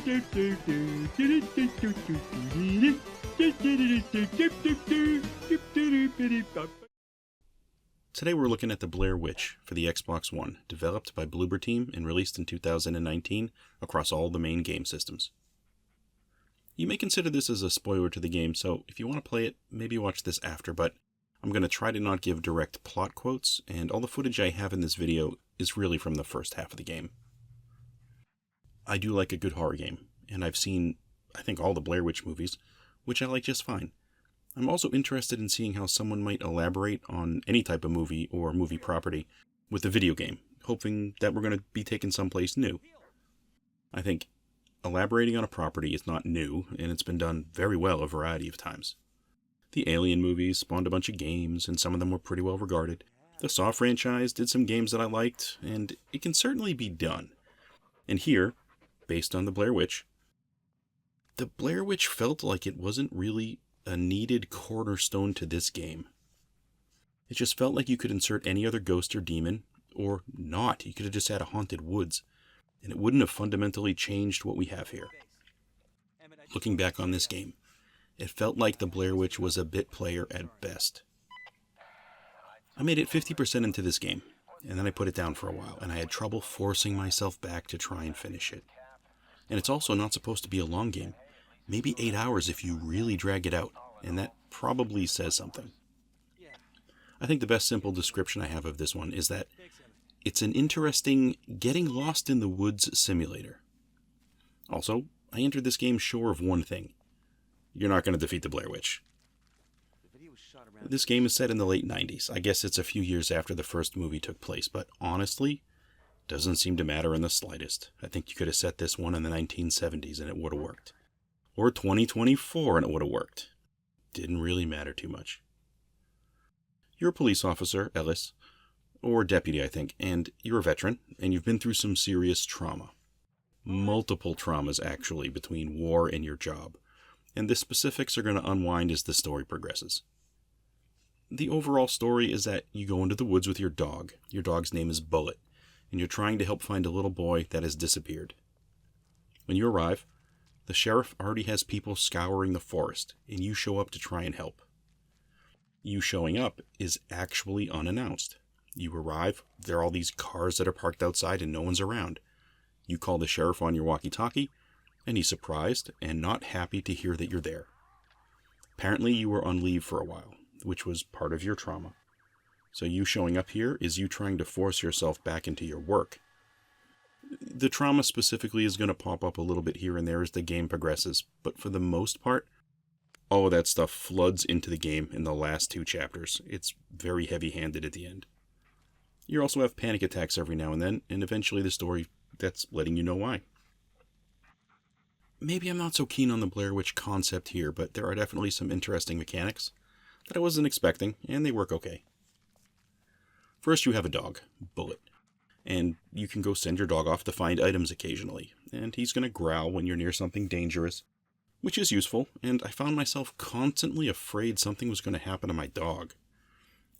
Today we're looking at the Blair Witch for the Xbox One, developed by Bloober Team and released in 2019 across all the main game systems. You may consider this as a spoiler to the game, so if you want to play it, maybe watch this after, but I'm going to try to not give direct plot quotes, and all the footage I have in this video is really from the first half of the game. I do like a good horror game, and I've seen, I think, all the Blair Witch movies, which I like just fine. I'm also interested in seeing how someone might elaborate on any type of movie or movie property with a video game, hoping that we're going to be taken someplace new. I think elaborating on a property is not new, and it's been done very well a variety of times. The Alien movies spawned a bunch of games, and some of them were pretty well regarded. The Saw franchise did some games that I liked, and it can certainly be done. And here, based on the Blair Witch felt like it wasn't really a needed cornerstone to this game. It just felt like you could insert any other ghost or demon, or not. You could have just had a haunted woods, and it wouldn't have fundamentally changed what we have here. Looking back on this game, it felt like the Blair Witch was a bit player at best. I made it 50% into this game, and then I put it down for a while, and I had trouble forcing myself back to try and finish it. And it's also not supposed to be a long game. Maybe 8 hours if you really drag it out, and that probably says something. I think the best simple description I have of this one is that it's an interesting getting lost in the woods simulator. Also, I entered this game sure of one thing. You're not going to defeat the Blair Witch. This game is set in the late 90s. I guess it's a few years after the first movie took place, but honestly, doesn't seem to matter in the slightest. I think you could have set this one in the 1970s and it would have worked. Or 2024 and it would have worked. Didn't really matter too much. You're a police officer, Ellis, or deputy I think, and you're a veteran, and you've been through some serious trauma. Multiple traumas actually between war and your job, and the specifics are going to unwind as the story progresses. The overall story is that you go into the woods with your dog. Your dog's name is Bullet, and you're trying to help find a little boy that has disappeared. When you arrive, the sheriff already has people scouring the forest, and you show up to try and help. You showing up is actually unannounced. You arrive, there are all these cars that are parked outside and no one's around. You call the sheriff on your walkie-talkie, and he's surprised and not happy to hear that you're there. Apparently you were on leave for a while, which was part of your trauma. So you showing up here is you trying to force yourself back into your work. The trauma specifically is going to pop up a little bit here and there as the game progresses, but for the most part, all of that stuff floods into the game in the last 2 chapters. It's very heavy-handed at the end. You also have panic attacks every now and then, and eventually the story that's letting you know why. Maybe I'm not so keen on the Blair Witch concept here, but there are definitely some interesting mechanics that I wasn't expecting, and they work okay. First, you have a dog, Bullet. And you can go send your dog off to find items occasionally, and he's going to growl when you're near something dangerous, which is useful, and I found myself constantly afraid something was going to happen to my dog.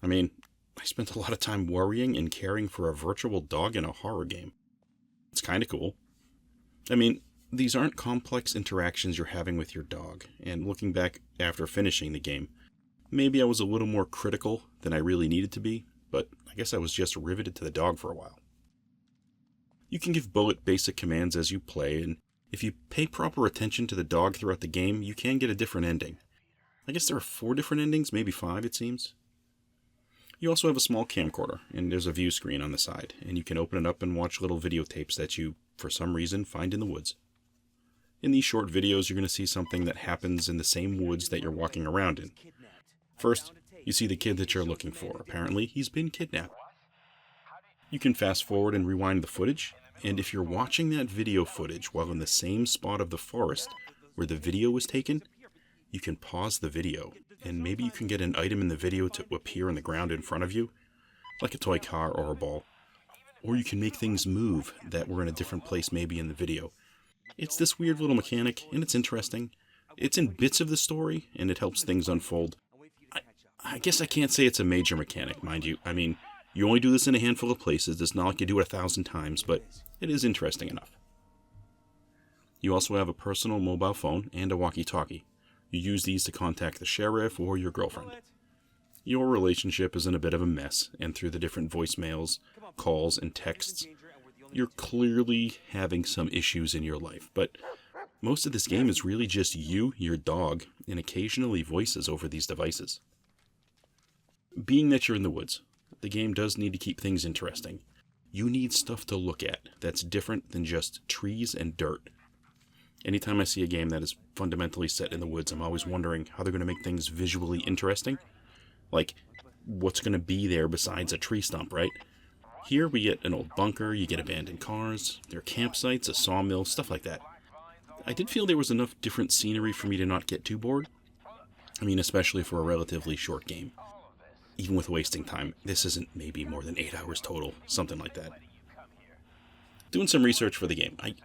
I mean, I spent a lot of time worrying and caring for a virtual dog in a horror game. It's kind of cool. I mean, these aren't complex interactions you're having with your dog, and looking back after finishing the game, maybe I was a little more critical than I really needed to be, but I guess I was just riveted to the dog for a while. You can give Bullet basic commands as you play, and if you pay proper attention to the dog throughout the game, you can get a different ending. I guess there are 4 different endings, maybe 5 it seems. You also have a small camcorder, and there's a view screen on the side, and you can open it up and watch little videotapes that you, for some reason, find in the woods. In these short videos, you're going to see something that happens in the same woods that you're walking around in. First, you see the kid that you're looking for. Apparently, he's been kidnapped. You can fast forward and rewind the footage, and if you're watching that video footage while in the same spot of the forest where the video was taken, you can pause the video, and maybe you can get an item in the video to appear on the ground in front of you, like a toy car or a ball. Or you can make things move that were in a different place maybe in the video. It's this weird little mechanic, and it's interesting. It's in bits of the story, and it helps things unfold. I guess I can't say it's a major mechanic, mind you. I mean, you only do this in a handful of places. It's not like you do it 1,000 times, but it is interesting enough. You also have a personal mobile phone and a walkie-talkie. You use these to contact the sheriff or your girlfriend. Your relationship is in a bit of a mess, and through the different voicemails, calls, and texts, you're clearly having some issues in your life. But most of this game is really just you, your dog, and occasionally voices over these devices. Being that you're in the woods, the game does need to keep things interesting. You need stuff to look at that's different than just trees and dirt. Anytime I see a game that is fundamentally set in the woods, I'm always wondering how they're going to make things visually interesting. Like, what's going to be there besides a tree stump, right? Here we get an old bunker, you get abandoned cars, there are campsites, a sawmill, stuff like that. I did feel there was enough different scenery for me to not get too bored. I mean, especially for a relatively short game. Even with wasting time, this isn't maybe more than 8 hours total, something like that. Doing some research for the game, I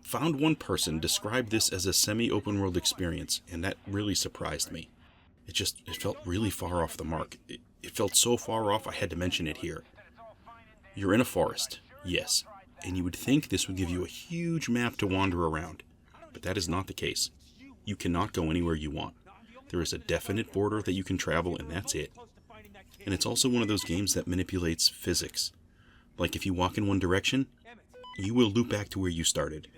found one person described this as a semi-open world experience, and that really surprised me. It felt really far off the mark. It felt so far off I had to mention it here. You're in a forest, yes, and you would think this would give you a huge map to wander around, but that is not the case. You cannot go anywhere you want. There is a definite border that you can travel, and that's it. And it's also one of those games that manipulates physics. Like if you walk in one direction, you will loop back to where you started.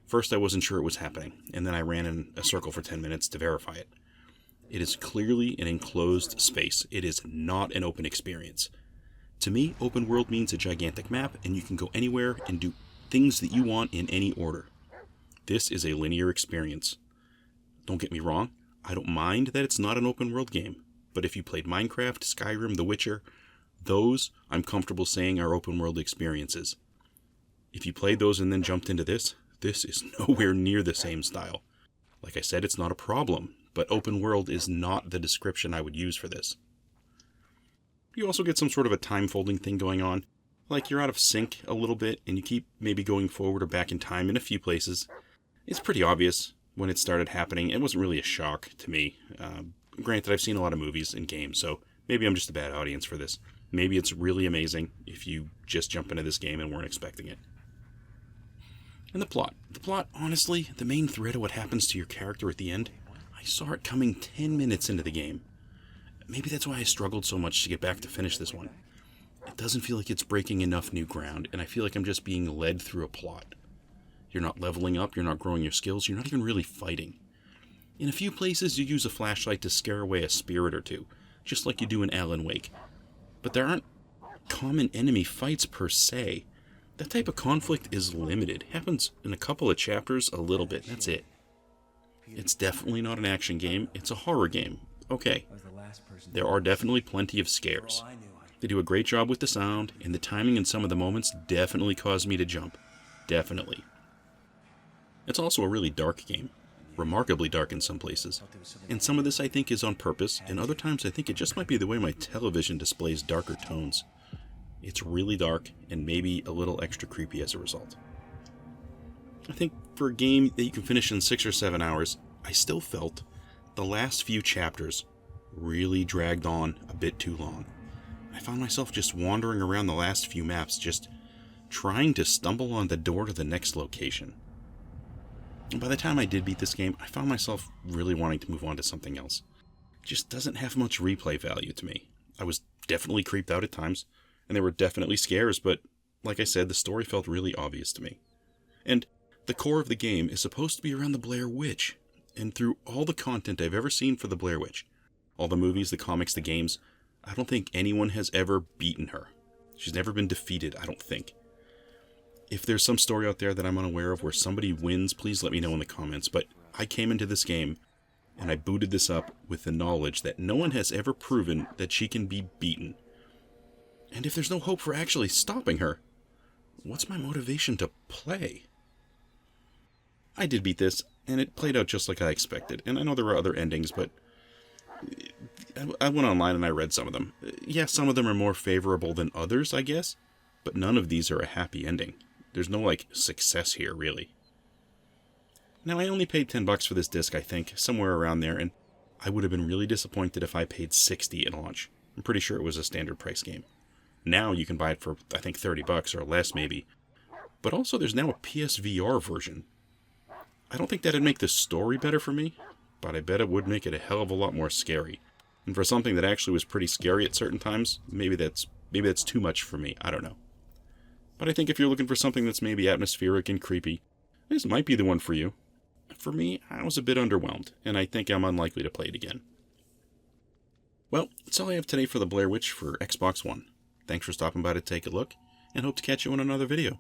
First I wasn't sure it was happening, and then I ran in a circle for 10 minutes to verify it. It is clearly an enclosed space. It is not an open experience. To me, open world means a gigantic map, and you can go anywhere and do things that you want in any order. This is a linear experience. Don't get me wrong, I don't mind that it's not an open world game, but if you played Minecraft, Skyrim, The Witcher, those, I'm comfortable saying, are open world experiences. If you played those and then jumped into this is nowhere near the same style. Like I said, it's not a problem, but open world is not the description I would use for this. You also get some sort of a time folding thing going on, like you're out of sync a little bit and you keep maybe going forward or back in time in a few places. It's pretty obvious when it started happening. It wasn't really a shock to me. Granted, I've seen a lot of movies and games, so maybe I'm just a bad audience for this. Maybe it's really amazing if you just jump into this game and weren't expecting it. And the plot. The plot, honestly, the main thread of what happens to your character at the end, I saw it coming 10 minutes into the game. Maybe that's why I struggled so much to get back to finish this one. It doesn't feel like it's breaking enough new ground, and I feel like I'm just being led through a plot. You're not leveling up, you're not growing your skills, you're not even really fighting. In a few places, you use a flashlight to scare away a spirit or two, just like you do in Alan Wake. But there aren't common enemy fights per se. That type of conflict is limited. Happens in a couple of chapters, a little bit, that's it. It's definitely not an action game, it's a horror game. Okay, there are definitely plenty of scares. They do a great job with the sound, and the timing in some of the moments definitely caused me to jump. Definitely. It's also a really dark game. Remarkably dark in some places. And some of this I think is on purpose, and other times I think it just might be the way my television displays darker tones. It's really dark, and maybe a little extra creepy as a result. I think for a game that you can finish in 6 or 7 hours, I still felt the last few chapters really dragged on a bit too long. I found myself just wandering around the last few maps, just trying to stumble on the door to the next location. And by the time I did beat this game, I found myself really wanting to move on to something else. It just doesn't have much replay value to me. I was definitely creeped out at times, and there were definitely scares, but like I said, the story felt really obvious to me. And the core of the game is supposed to be around the Blair Witch, and through all the content I've ever seen for the Blair Witch, all the movies, the comics, the games, I don't think anyone has ever beaten her. She's never been defeated, I don't think. If there's some story out there that I'm unaware of where somebody wins, please let me know in the comments. But I came into this game, and I booted this up with the knowledge that no one has ever proven that she can be beaten. And if there's no hope for actually stopping her, what's my motivation to play? I did beat this, and it played out just like I expected. And I know there were other endings, but I went online and I read some of them. Yeah, some of them are more favorable than others, I guess, but none of these are a happy ending. There's no, success here, really. Now, I only paid $10 for this disc, I think, somewhere around there, and I would have been really disappointed if I paid $60 at launch. I'm pretty sure it was a standard price game. Now you can buy it for, I think, $30 or less, maybe. But also, there's now a PSVR version. I don't think that'd make the story better for me, but I bet it would make it a hell of a lot more scary. And for something that actually was pretty scary at certain times, maybe that's too much for me. I don't know. But I think if you're looking for something that's maybe atmospheric and creepy, this might be the one for you. For me, I was a bit underwhelmed, and I think I'm unlikely to play it again. Well, that's all I have today for the Blair Witch for Xbox One. Thanks for stopping by to take a look, and hope to catch you in another video.